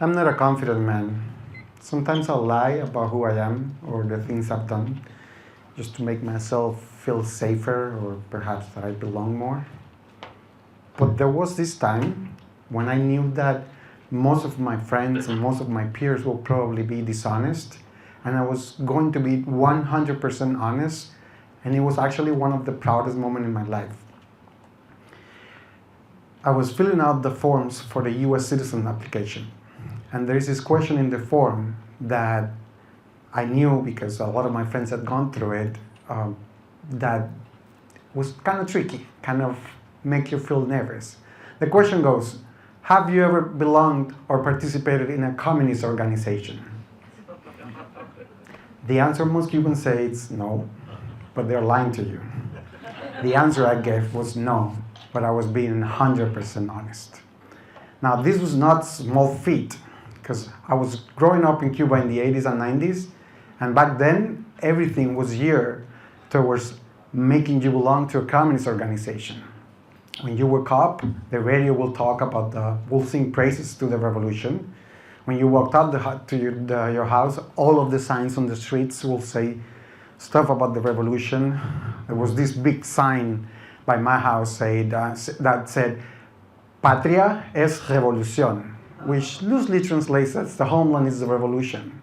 I'm not a confident man. Sometimes I'll lie about who I am or the things I've done just to make myself feel safer or perhaps that I belong more. But there was this time when I knew that most of my friends and most of my peers will probably be dishonest, and I was going to be 100% honest, and it was actually one of the proudest moments in my life. I was filling out the forms for the US citizen application, and there is this question in the form that I knew because a lot of my friends had gone through it, that was kind of tricky, kind of make you feel nervous. The question goes, have you ever belonged or participated in a communist organization? The answer most Cubans say is no, but they're lying to you. The answer I gave was no, but I was being 100% honest. Now, this was not small feat, because I was growing up in Cuba in the 80s and 90s, and back then, everything was geared towards making you belong to a communist organization. When you wake up, the radio will talk about will sing praises to the revolution. When you walked up to your house, all of the signs on the streets will say stuff about the revolution. There was this big sign by my house that said, Patria es revolución, which loosely translates as the homeland is the revolution.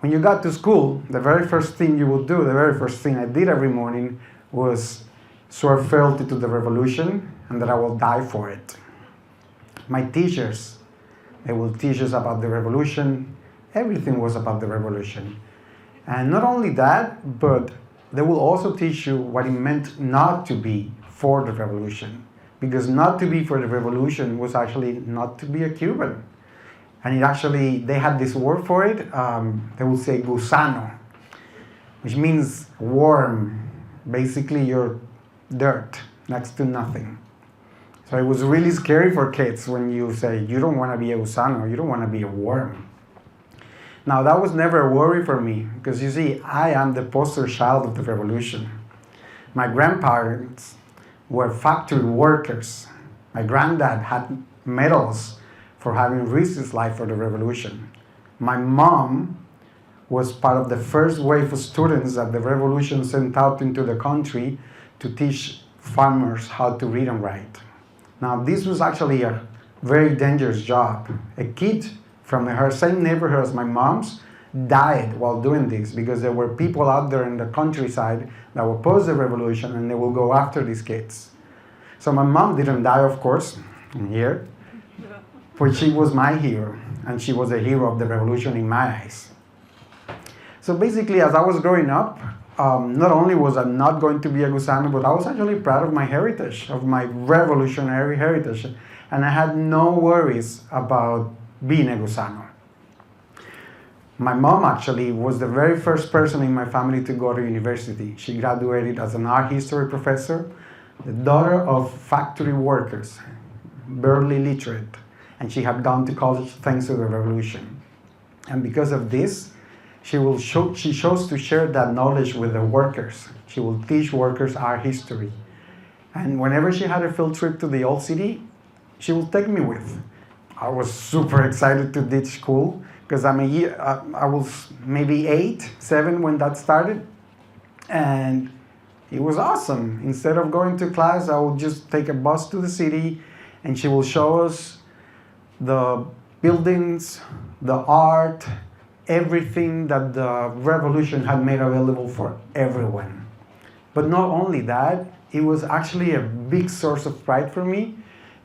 When you got to school, the very first thing you would do, the very first thing I did every morning was swear fealty to the revolution and that I will die for it. My teachers, they will teach us about the revolution. Everything was about the revolution. And not only that, but they will also teach you what it meant not to be for the revolution. Because not to be for the revolution was actually not to be a Cuban. And they had this word for it. They will say gusano, which means worm. Basically, you're dirt next to nothing. So it was really scary for kids when you say, you don't want to be a gusano, you don't want to be a worm. Now, that was never a worry for me, because you see, I am the poster child of the revolution. My grandparents were factory workers. My granddad had medals for having risked his life for the revolution. My mom was part of the first wave of students that the revolution sent out into the country to teach farmers how to read and write. Now, this was actually a very dangerous job. A kid from her same neighborhood as my mom's died while doing this because there were people out there in the countryside that were opposed the revolution and they will go after these kids. So my mom didn't die, of course, here, but she was my hero, and she was a hero of the revolution in my eyes. So basically, as I was growing up, not only was I not going to be a gusano, but I was actually proud of my heritage, of my revolutionary heritage, and I had no worries about being a gusano. My mom actually was the very first person in my family to go to university. She graduated as an art history professor, the daughter of factory workers, barely literate, and she had gone to college thanks to the revolution. And because of this, she chose to share that knowledge with the workers. She will teach workers art history. And whenever she had a field trip to the old city, she would take me with. I was super excited to ditch school because I was maybe 8, 7 when that started. And it was awesome. Instead of going to class, I would just take a bus to the city and she will show us the buildings, the art, everything that the revolution had made available for everyone. But not only that, it was actually a big source of pride for me.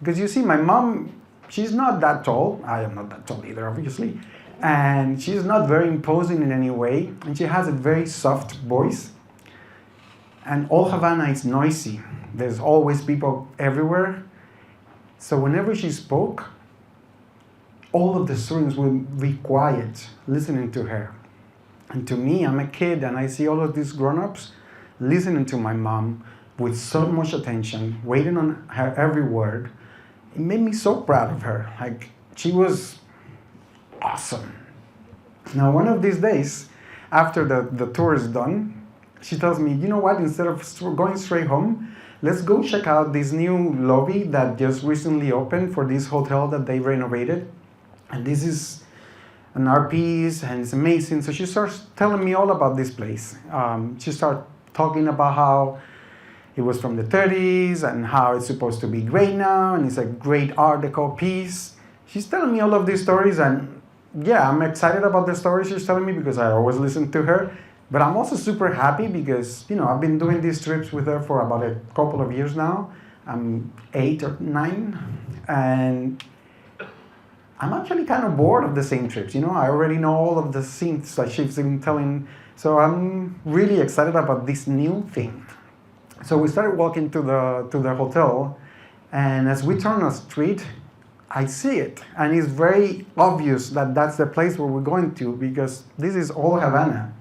Because you see, my mom, she's not that tall. I am not that tall either, obviously. And she's not very imposing in any way. And she has a very soft voice. And all Havana is noisy. There's always people everywhere. So whenever she spoke, all of the students would be quiet, listening to her. And to me, I'm a kid, and I see all of these grown-ups listening to my mom with so much attention, waiting on her every word. It made me so proud of her. Like, she was awesome. Now, one of these days, after the tour is done, she tells me, you know what, instead of going straight home, let's go check out this new lobby that just recently opened for this hotel that they renovated. And this is an art piece, and it's amazing. So she starts telling me all about this place. She started talking about how it was from the 30s and how it's supposed to be great now, and it's a great Art Deco piece. She's telling me all of these stories, and yeah, I'm excited about the stories she's telling me because I always listen to her. But I'm also super happy because, I've been doing these trips with her for about a couple of years now. I'm 8 or 9, and I'm actually kind of bored of the same trips. I already know all of the scenes that she's been telling. So I'm really excited about this new thing. So we started walking to the hotel, and as we turn a street, I see it. And it's very obvious that that's the place where we're going to, because this is all Havana.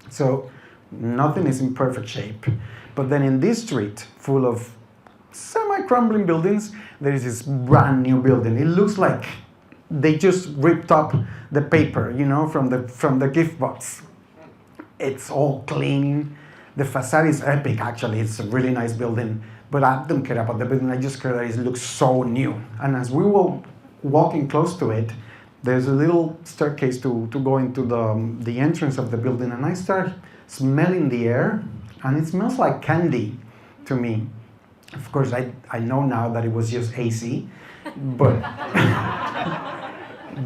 So nothing is in perfect shape. But then in this street, full of semi-crumbling buildings, there is this brand new building. It looks like they just ripped up the paper, from the gift box. It's all clean. The facade is epic, actually. It's a really nice building. But I don't care about the building. I just care that it looks so new. And as we were walking close to it, there's a little staircase to go into the entrance of the building. And I start smelling the air, and it smells like candy to me. Of course, I know now that it was just AC. But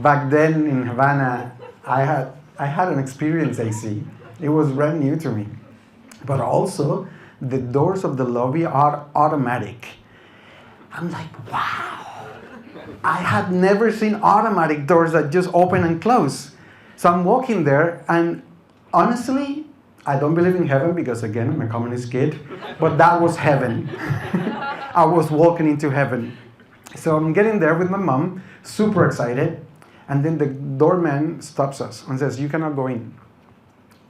back then in Havana, I had an experience AC. It was brand new to me. But also, the doors of the lobby are automatic. I'm like, wow. I had never seen automatic doors that just open and close. So I'm walking there, and honestly, I don't believe in heaven because, again, I'm a communist kid. But that was heaven. I was walking into heaven. So I'm getting there with my mom, super excited. And then the doorman stops us and says, "You cannot go in."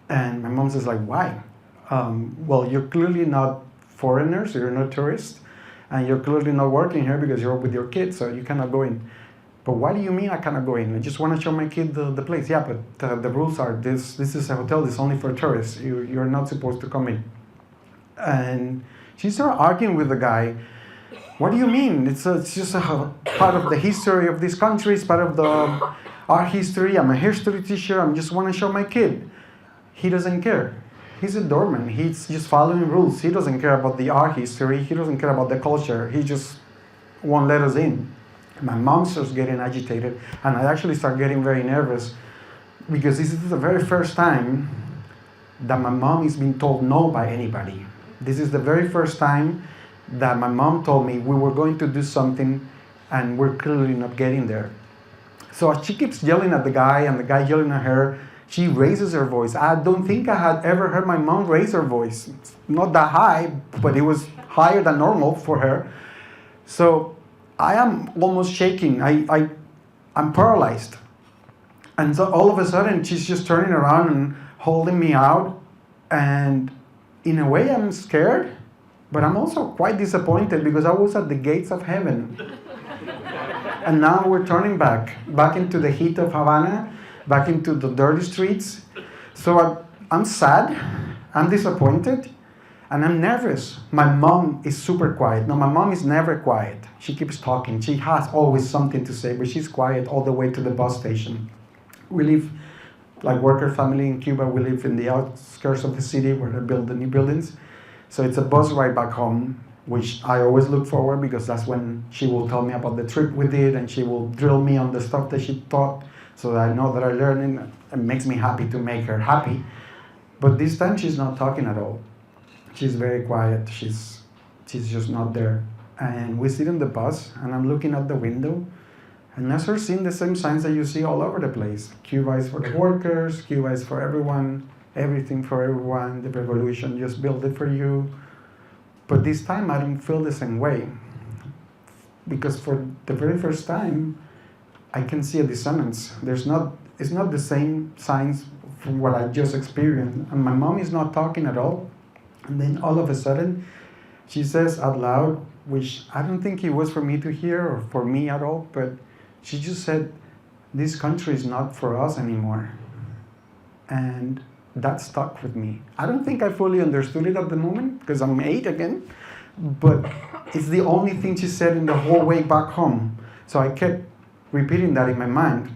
And my mom says, like, "Why?" "Well, you're clearly not foreigners, you're not tourists, and you're clearly not working here because you're with your kids, so you cannot go in." "But what do you mean I cannot go in? I just want to show my kid the place." "Yeah, but the rules are this is a hotel, it's only for tourists. You're not supposed to come in." And she started arguing with the guy. "What do you mean? It's just a part of the history of this country, it's part of our history. I'm a history teacher, I just want to show my kid." He doesn't care. He's a doorman. He's just following rules. He doesn't care about the art history. He doesn't care about the culture. He just won't let us in. My mom starts getting agitated, and I actually start getting very nervous because this is the very first time that my mom is being told no by anybody. This is the very first time that my mom told me we were going to do something and we're clearly not getting there. So as she keeps yelling at the guy and the guy yelling at her, she raises her voice. I don't think I had ever heard my mom raise her voice. It's not that high, but it was higher than normal for her. So I am almost shaking. I'm paralyzed. And so all of a sudden, she's just turning around and holding me out. And in a way, I'm scared, but I'm also quite disappointed because I was at the gates of heaven. And now we're turning back into the heat of Havana, back into the dirty streets. So I'm sad, I'm disappointed, and I'm nervous. My mom is super quiet. No, my mom is never quiet. She keeps talking. She has always something to say, but she's quiet all the way to the bus station. We live like worker family in Cuba. We live in the outskirts of the city where they build the new buildings. So it's a bus ride back home, which I always look forward because that's when she will tell me about the trip we did and she will drill me on the stuff that she taught so that I know that I'm learning. It makes me happy to make her happy. But this time she's not talking at all. She's very quiet. She's just not there. And we sit in the bus and I'm looking out the window and I start seeing the same signs that you see all over the place. Cuba is for the workers, Cuba is for everyone, everything for everyone, the revolution just built it for you. But this time I don't feel the same way. Because for the very first time, I can see a dissonance. It's not the same signs from what I just experienced. And my mom is not talking at all. And then all of a sudden, she says out loud, which I don't think it was for me to hear or for me at all, but she just said, "This country is not for us anymore." And that stuck with me. I don't think I fully understood it at the moment because I'm 8 again, but it's the only thing she said in the whole way back home. So I kept repeating that in my mind.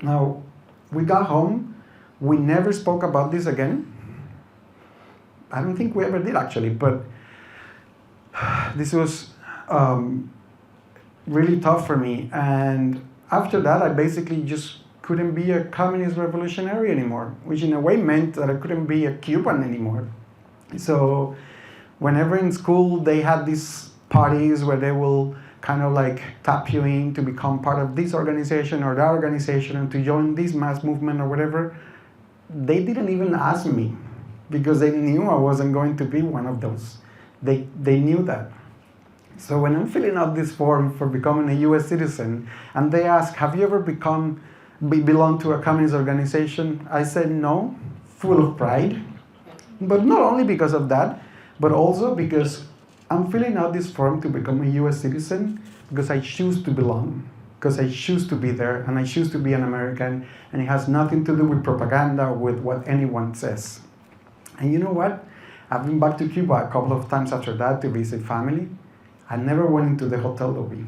Now, we got home. We never spoke about this again. I don't think we ever did, actually, but this was really tough for me. And after that, I basically just couldn't be a communist revolutionary anymore, which in a way meant that I couldn't be a Cuban anymore. So whenever in school they had these parties where they will kind of like tap you in to become part of this organization or that organization and to join this mass movement or whatever, they didn't even ask me because they knew I wasn't going to be one of those. They knew that. So when I'm filling out this form for becoming a US citizen and they ask, have you ever belong to a communist organization? I said no, full of pride. But not only because of that, but also because I'm filling out this form to become a US citizen because I choose to belong, because I choose to be there, and I choose to be an American, and it has nothing to do with propaganda, with what anyone says. And you know what? I've been back to Cuba a couple of times after that to visit family. I never went into the hotel lobby.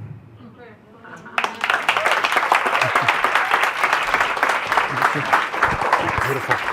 Beautiful.